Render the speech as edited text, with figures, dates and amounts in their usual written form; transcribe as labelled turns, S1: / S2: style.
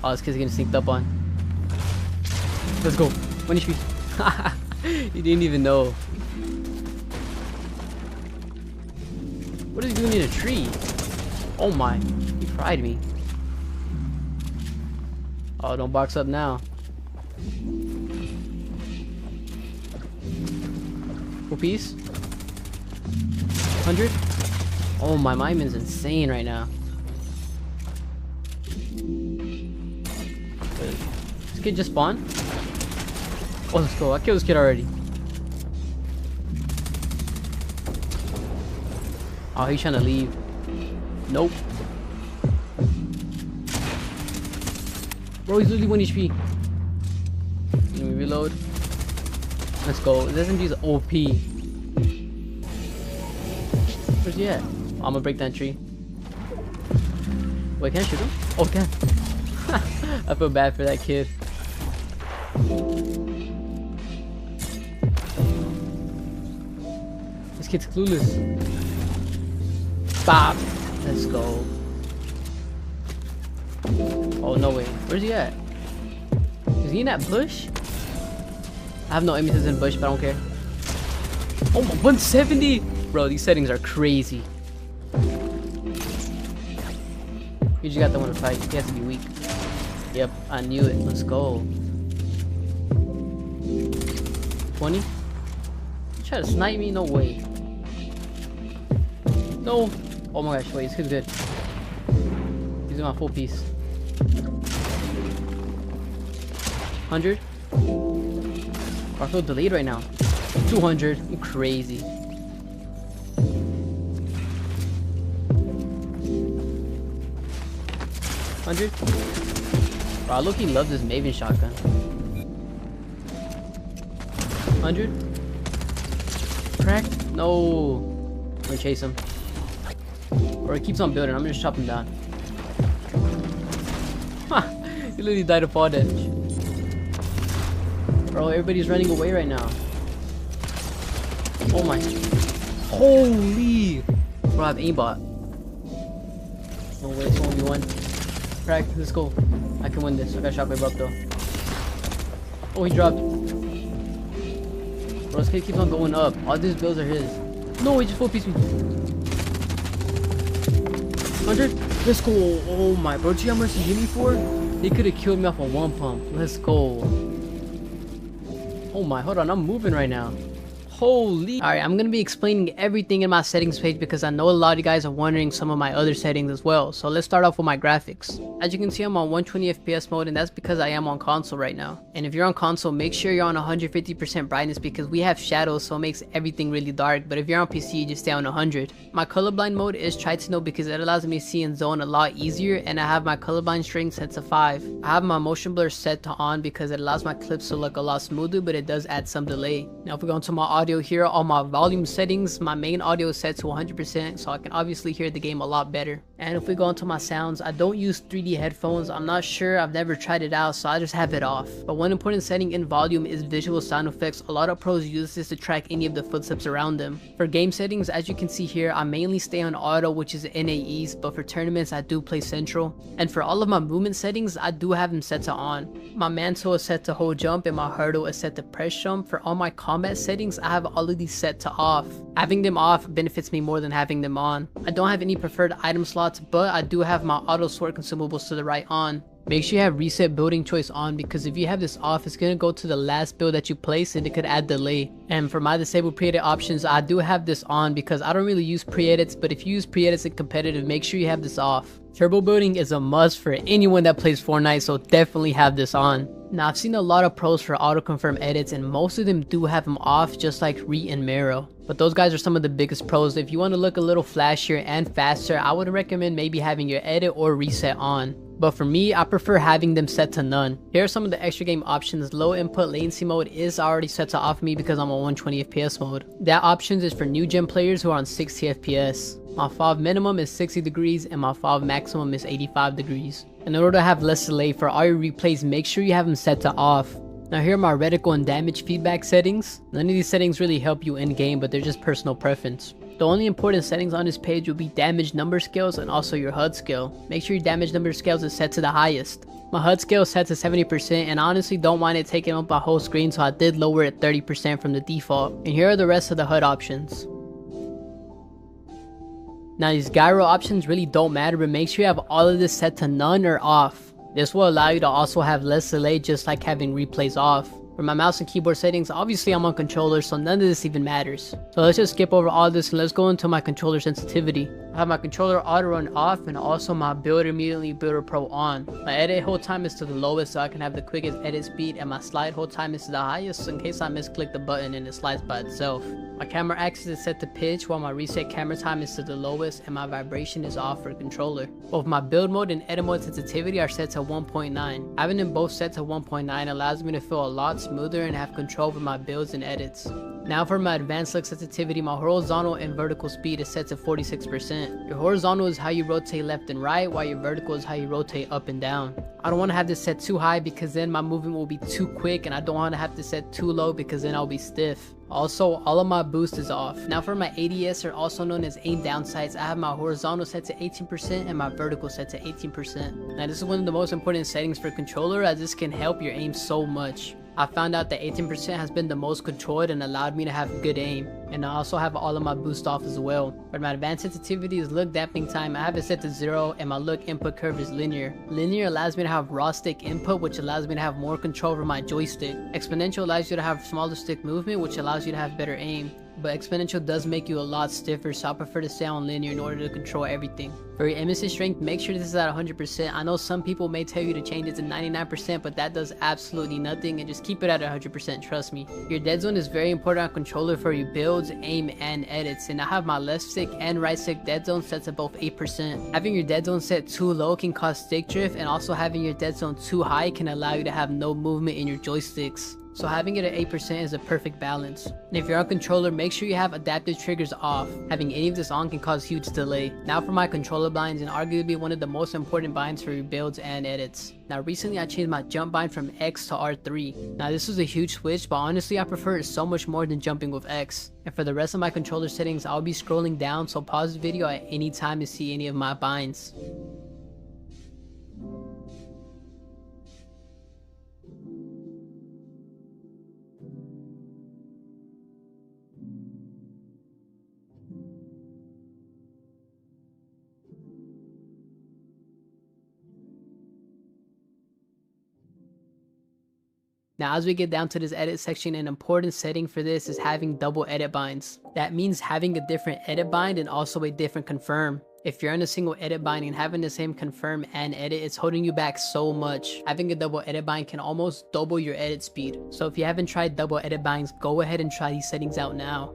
S1: Oh, this kid's getting sneaked up on. Let's go. 1 HP. He didn't even know. What is he doing in a tree? Oh my. He fried me. Oh, don't box up now. Full piece. 100. Oh, my Mimon's insane right now. This kid just spawned. Oh, let's go. I killed this kid already. Oh, he's trying to leave. Nope. Bro, he's literally 1 HP. Let me reload. Let's go. This SMG is OP. Where's he at? I'm gonna break that tree. Wait, can I shoot him? Oh, I can. I feel bad for that kid. This kid's clueless. Bop. Let's go. Oh, no way. Where's he at? Is he in that bush? I have no aim assist in bush, but I don't care. Oh my, 170! Bro, these settings are crazy. You just got the one to fight. He has to be weak. Yep, I knew it. Let's go. 20? You try to snipe me? No way. No. Oh my gosh, wait, this kid's good. He's in my full piece. 100? Oh, I feel delayed right now. 200. I'm crazy. 100? Bro, I low-key love this Maven shotgun. 100? Cracked? No. I'm gonna chase him. Or he keeps on building. I'm gonna just chop him down. Ha! He literally died of fall damage. Bro, everybody's running away right now. Oh my. Holy! Bro, I have aimbot. No way, it's 1v1. Crack, let's go. I can win this. I got shockwave up though. Oh, he dropped. Bro, this kid keeps on going up. All these builds are his. No, he just full piece me. 100? Let's go. Oh my, bro. Do you know how much he hit me for? He could have killed me off of 1 pump. Let's go. Oh my, hold on. I'm moving right now. Holy. Alright, I'm going to be explaining everything in my settings page because I know a lot of you guys are wondering some of my other settings as well. So let's start off with my graphics. As you can see, I'm on 120 FPS mode, and that's because I am on console right now. And if you're on console, make sure you're on 150% brightness because we have shadows, so it makes everything really dark. But if you're on PC, you just stay on 100. My colorblind mode is try to know because it allows me to see in zone a lot easier, and I have my colorblind strength set to 5. I have my motion blur set to on because it allows my clips to look a lot smoother, but it does add some delay. Now if we go into my audio here, all my volume settings, my main audio is set to 100%, so I can obviously hear the game a lot better. And if we go into my sounds, I don't use 3D headphones. I'm not sure, I've never tried it out, so I just have it off. But one important setting in volume is visual sound effects. A lot of pros use this to track any of the footsteps around them. For game settings, as you can see here, I mainly stay on auto, which is NAEs, but for tournaments I do play central. And for all of my movement settings, I do have them set to on. My mantle is set to hold jump and my hurdle is set to press jump. For all my combat settings, I have all of these set to off. Having them off benefits me more than having them on. I don't have any preferred item slots, but I do have my auto sort consumables to the right on. Make sure you have reset building choice on because if you have this off, it's going to go to the last build that you place and it could add delay. And for my disabled pre-edit options, I do have this on because I don't really use pre-edits, but if you use pre-edits in competitive, make sure you have this off. Turbo building is a must for anyone that plays Fortnite, so definitely have this on. Now I've seen a lot of pros for auto confirm edits and most of them do have them off, just like Re and Mero. But those guys are some of the biggest pros. If you want to look a little flashier and faster, I would recommend maybe having your edit or reset on. But for me, I prefer having them set to none. Here are some of the extra game options. Low input latency mode is already set to off me because I'm on 120 FPS mode. That options is for new gen players who are on 60 FPS. My FOV minimum is 60 degrees and my FOV maximum is 85 degrees. In order to have less delay for all your replays, make sure you have them set to off. Now here are my reticle and damage feedback settings. None of these settings really help you in game, but they're just personal preference. The only important settings on this page will be damage number scales and also your HUD scale. Make sure your damage number scales is set to the highest. My HUD scale is set to 70% and I honestly don't mind it taking up my whole screen, so I did lower it 30% from the default. And here are the rest of the HUD options. Now these gyro options really don't matter, but make sure you have all of this set to none or off. This will allow you to also have less delay, just like having replays off. For my mouse and keyboard settings, obviously I'm on controller, so none of this even matters. So let's just skip over all this and let's go into my controller sensitivity. I have my controller auto run off and also my build immediately builder pro on. My edit hold time is to the lowest so I can have the quickest edit speed, and my slide hold time is to the highest in case I misclick the button and it slides by itself. My camera axis is set to pitch while my reset camera time is to the lowest and my vibration is off for controller. Both my build mode and edit mode sensitivity are set to 1.9. Having them both set to 1.9 allows me to feel a lot smoother and have control over my builds and edits. Now for my advanced look sensitivity, my horizontal and vertical speed is set to 46%. Your horizontal is how you rotate left and right, while your vertical is how you rotate up and down. I don't want to have this set too high because then my movement will be too quick, and I don't want to have to set too low because then I'll be stiff. Also, all of my boost is off. Now for my ADS, or also known as aim down sights, I have my horizontal set to 18% and my vertical set to 18%. Now this is one of the most important settings for controller, as this can help your aim so much. I found out that 18% has been the most controlled and allowed me to have good aim, and I also have all of my boost off as well. But my advanced sensitivity is look dampening time. I have it set to 0 and my look input curve is linear. Linear allows me to have raw stick input, which allows me to have more control over my joystick. Exponential allows you to have smaller stick movement, which allows you to have better aim. But exponential does make you a lot stiffer, so I prefer to stay on linear in order to control everything. For your image strength, make sure this is at 100%. I know some people may tell you to change it to 99%, but that does absolutely nothing, and just keep it at 100%, trust me. Your dead zone is very important on controller for your builds, aim, and edits, and I have my left stick and right stick dead zone set to both 8%. Having your dead zone set too low can cause stick drift, and also having your dead zone too high can allow you to have no movement in your joysticks. So having it at 8% is a perfect balance. And if you're on controller, make sure you have adaptive triggers off. Having any of this on can cause huge delay. Now for my controller blinds, and arguably one of the most important blinds for your builds and edits. Now recently I changed my jump bind from X to R3. Now this was a huge switch, but honestly I prefer it so much more than jumping with X. And for the rest of my controller settings, I'll be scrolling down, so pause the video at any time to see any of my binds. Now as we get down to this edit section, an important setting for this is having double edit binds. That means having a different edit bind and also a different confirm. If you're in a single edit bind and having the same confirm and edit, it's holding you back so much. Having a double edit bind can almost double your edit speed. So if you haven't tried double edit binds, go ahead and try these settings out now.